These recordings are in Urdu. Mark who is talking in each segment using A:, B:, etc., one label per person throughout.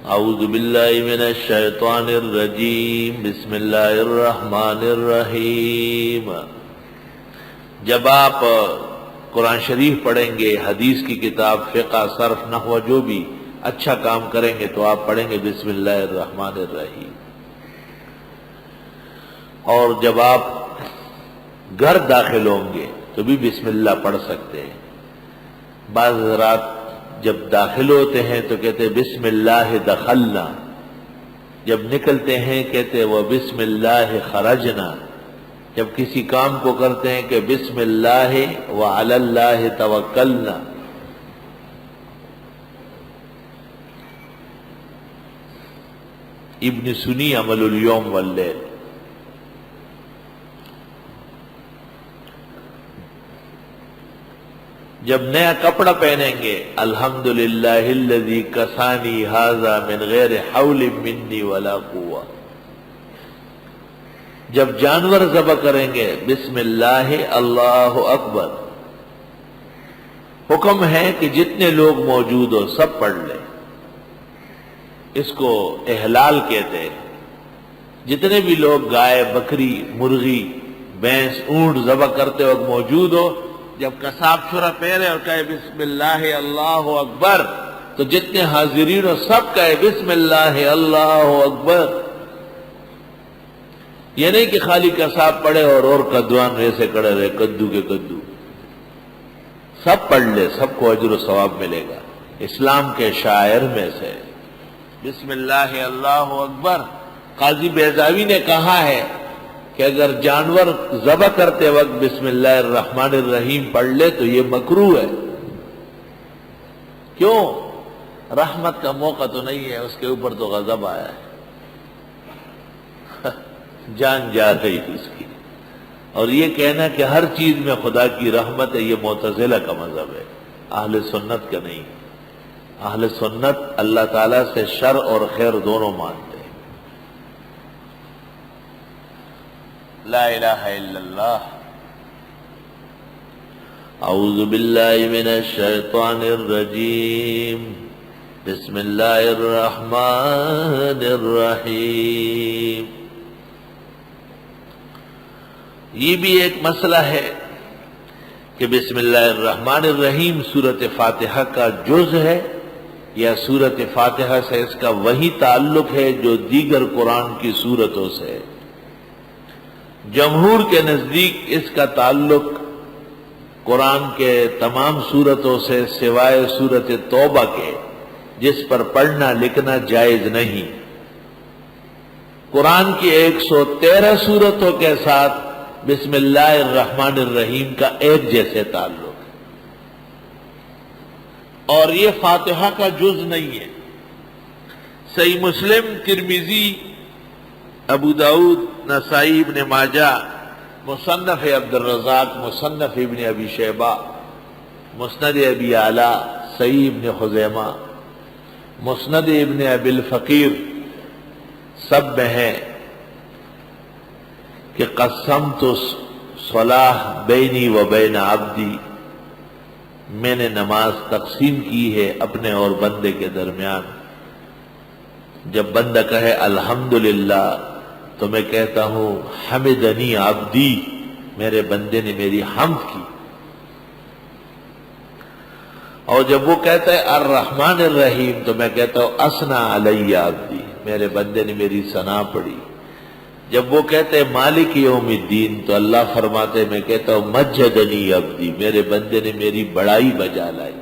A: اعوذ باللہ من الشیطان الرجیم بسم اللہ الرحمن الرحیم۔ جب آپ قرآن شریف پڑھیں گے، حدیث کی کتاب، فقہ، صرف، نحو، جو بھی اچھا کام کریں گے تو آپ پڑھیں گے بسم اللہ الرحمن الرحیم۔ اور جب آپ گھر داخل ہوں گے تو بھی بسم اللہ پڑھ سکتے ہیں۔ بعض حضرات جب داخل ہوتے ہیں تو کہتے ہیں بسم اللہ دخلنا، جب نکلتے ہیں کہتے ہیں وہ بسم اللہ خرجنا، جب کسی کام کو کرتے ہیں کہ بسم اللہ وعلی اللہ توکلنا۔ ابن سنی عمل الیوم واللیل۔ جب نیا کپڑا پہنیں گے الحمدللہ الذی کسانی ھذا من غیر حول منی ولا قوہ۔ جب جانور ذبح کریں گے بسم اللہ اللہ اکبر۔ حکم ہے کہ جتنے لوگ موجود ہو سب پڑھ لیں، اس کو احلال کہتے ہیں۔ جتنے بھی لوگ گائے، بکری، مرغی، بھینس، اونٹ ذبح کرتے وقت موجود ہو، جب قصاب چھرا پہرے اور کہے بسم اللہ اللہ اکبر تو جتنے حاضرین ہو سب کہے بسم اللہ اللہ اکبر۔ یہ نہیں کہ خالی قصاب پڑھے اور کدوان ایسے کڑے رہے، کدو کے کدو۔ سب پڑھ لے، سب کو اجر و ثواب ملے گا۔ اسلام کے شاعر میں سے بسم اللہ اللہ اکبر۔ قاضی بیضاوی نے کہا ہے کہ اگر جانور ذبح کرتے وقت بسم اللہ الرحمن الرحیم پڑھ لے تو یہ مکروہ ہے۔ کیوں؟ رحمت کا موقع تو نہیں ہے، اس کے اوپر تو غضب آیا ہے، جان جا رہی اس کی۔ اور یہ کہنا کہ ہر چیز میں خدا کی رحمت ہے، یہ معتزلہ کا مذہب ہے، اہل سنت کا نہیں۔ اہل سنت اللہ تعالیٰ سے شر اور خیر دونوں مانتے ہیں۔ لا الہ الا اللہ۔ اعوذ باللہ من الشیطان الرجیم بسم اللہ الرحمن الرحیم۔ یہ بھی ایک مسئلہ ہے کہ بسم اللہ الرحمن الرحیم سورۃ فاتحہ کا جز ہے یا سورۃ فاتحہ سے اس کا وہی تعلق ہے جو دیگر قرآن کی سورتوں سے ہے۔ جمہور کے نزدیک اس کا تعلق قرآن کے تمام سورتوں سے سوائے سورۃ توبہ کے، جس پر پڑھنا لکھنا جائز نہیں۔ قرآن کی 113 سورتوں کے ساتھ بسم اللہ الرحمن الرحیم کا ایک جیسے تعلق ہے، اور یہ فاتحہ کا جز نہیں ہے۔ صحیح مسلم، ترمذی، ابو داؤد، نسائی، ابن ماجہ، مصنف عبد الرزاق، مصنف ابن ابی شیبہ، مسند ابی اعلیٰ، صحیح ابن خزیمہ، مسند ابن ابی الفقیر، سب میں ہے کہ قسمت صلاح بینی و بین عبدی، میں نے نماز تقسیم کی ہے اپنے اور بندے کے درمیان۔ جب بندہ کہے الحمدللہ تو میں کہتا ہوں حمدنی عبدی، میرے بندے نے میری حمد کی۔ اور جب وہ کہتا ہے الرحمن الرحیم تو میں کہتا ہوں اثنا علی عبدی، میرے بندے نے میری ثنا پڑھی۔ جب وہ کہتے ہیں مالک یوم الدین تو اللہ فرماتے ہیں میں کہتا ہوں مجدنی عبدی، میرے بندے نے میری بڑائی بجا لائی۔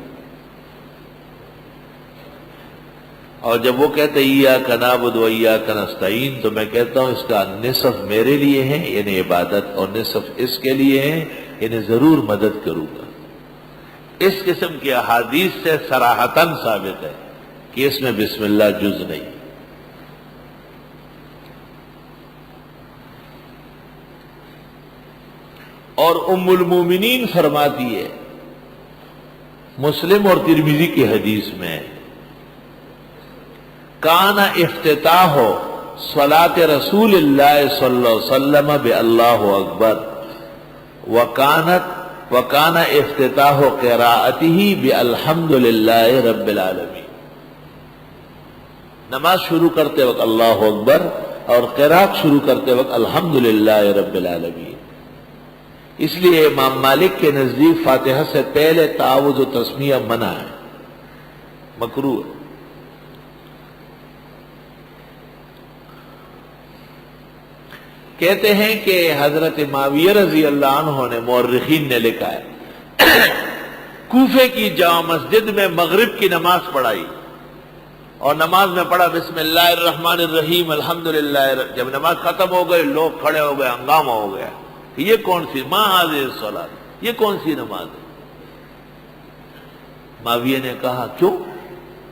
A: اور جب وہ کہتے ہیں ایاک نعبد و ایاک نستعین تو میں کہتا ہوں اس کا نصف میرے لیے ہے یعنی عبادت، اور نصف اس کے لیے ہے یعنی ضرور مدد کروں گا۔ اس قسم کی احادیث سے صراحتاً ثابت ہے کہ اس میں بسم اللہ جز نہیں۔ اور ام المومنین فرماتی ہے مسلم اور ترمذی کی حدیث میں، کان افتتاح صلاۃ رسول اللہ صلی اللہ علیہ وسلم باللہ اکبر وکان افتتاح قراءتہ بالحمد للہ رب العالمین۔ نماز شروع کرتے وقت اللہ اکبر اور قرات شروع کرتے وقت الحمدللہ رب العالمین۔ اس لیے امام مالک کے نزدیک فاتحہ سے پہلے تعوذ و تسمیہ منع ہے، مکروہ ہے۔ کہتے ہیں کہ حضرت معاویہ رضی اللہ عنہ نے، مورخین نے لکھا ہے، کوفے کی جامع مسجد میں مغرب کی نماز پڑھائی اور نماز میں پڑھا بسم اللہ الرحمن الرحیم الحمدللہ۔ جب نماز ختم ہو گئی لوگ کھڑے ہو گئے، ہنگامہ ہو گیا کہ یہ کون سی ما هذه الصلاۃ، یہ کون سی نماز ہے؟ معاویہ نے کہا کیوں؟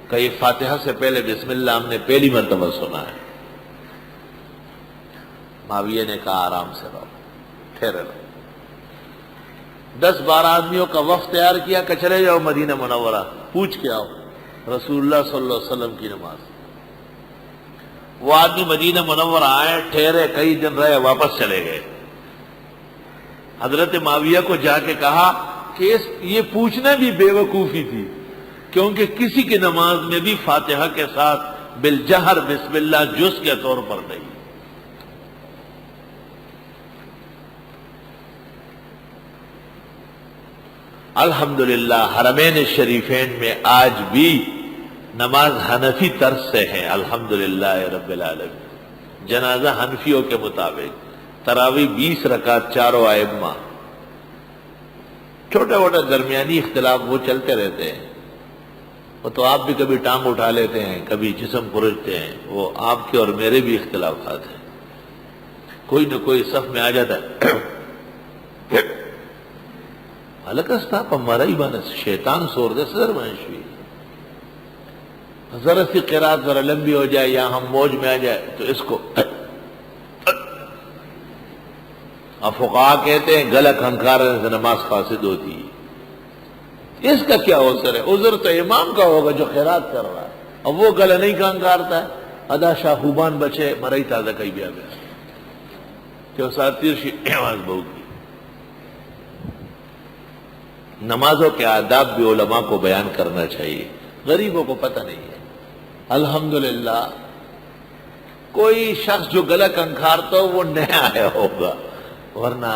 A: کہ یہ فاتحہ سے پہلے بسم اللہ ہم نے پہلی مرتبہ سنا ہے۔ معاویہ نے کہا آرام سے رہو، ٹھہرے رہو۔ 10-12 آدمیوں کا وفد تیار کیا کہ چلے جاؤ مدینہ منورہ، پوچھ کے آؤ رسول اللہ صلی اللہ علیہ وسلم کی نماز۔ وہ آدمی مدینہ منورہ آئے، ٹھہرے، کئی دن رہے، واپس چلے گئے۔ حضرت معاویہ کو جا کے کہا کہ یہ پوچھنا بھی بے وقوفی تھی، کیونکہ کسی کی نماز میں بھی فاتحہ کے ساتھ بالجہر بسم اللہ جز کے طور پر نہیں۔ الحمدللہ حرمین شریفین میں آج بھی نماز حنفی طرز سے ہے، الحمدللہ رب العالمین۔ جنازہ حنفیوں کے مطابق، تراویح 20 رکعت، چاروں ائمہ۔ چھوٹے موٹے درمیانی اختلاف وہ چلتے رہتے ہیں، وہ تو آپ بھی کبھی ٹانگ اٹھا لیتے ہیں، کبھی جسم پرجتے ہیں، وہ آپ کے اور میرے بھی اختلافات ہیں۔ کوئی نہ کوئی صف میں آ جاتا ہے، حلقہ ہمارا ہی بنا شیطان سور دے صدر منشوی، ذرا سی قرات ذرا لمبی ہو جائے یا ہم موج میں آ جائے تو اس کو فقہا کہتے ہیں گلا کھنکارنے سے نماز فاسد ہوتی ہے۔ اس کا کیا عذر ہے؟ عذر تو امام کا ہوگا جو قرات کر رہا ہے، اور وہ گلا نہیں کھنکارتا ہے، ادا شاہ خوبان بچے مرئی تازہ کئی بھی آ گیا کہ ساتیر شی آواز بہو کی۔ نمازوں کے آداب بھی علماء کو بیان کرنا چاہیے، غریبوں کو پتہ نہیں ہے۔ الحمدللہ کوئی شخص جو گلا کھنکارتا ہو وہ نیا آیا ہوگا، ورنہ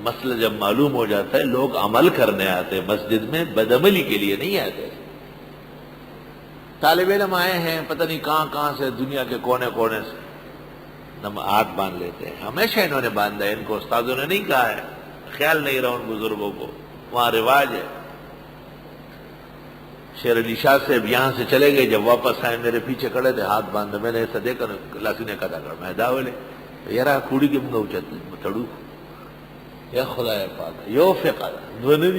A: مسئلہ جب معلوم ہو جاتا ہے لوگ عمل کرنے آتے، مسجد میں بدعملی کے لیے نہیں آتے۔ طالب علم آئے ہیں پتہ نہیں کہاں کہاں سے، دنیا کے کونے کونے سے، ہاتھ باندھ لیتے ہیں۔ ہمیشہ انہوں نے باندھا ہے، ان کو استادوں نے نہیں کہا ہے، خیال نہیں رہا ان بزرگوں کو، وہاں رواج ہے۔ شیر علی شاہ سے یہاں سے چلے گئے، جب واپس آئے میرے پیچھے کھڑے تھے، ہاتھ باندھے، میں نے ایسا دیکھا لاسی نے کہا کر میں داولے یرا کوڑی کے منگا اچھا تڑو یا خدا پاک یو فقہ دونوں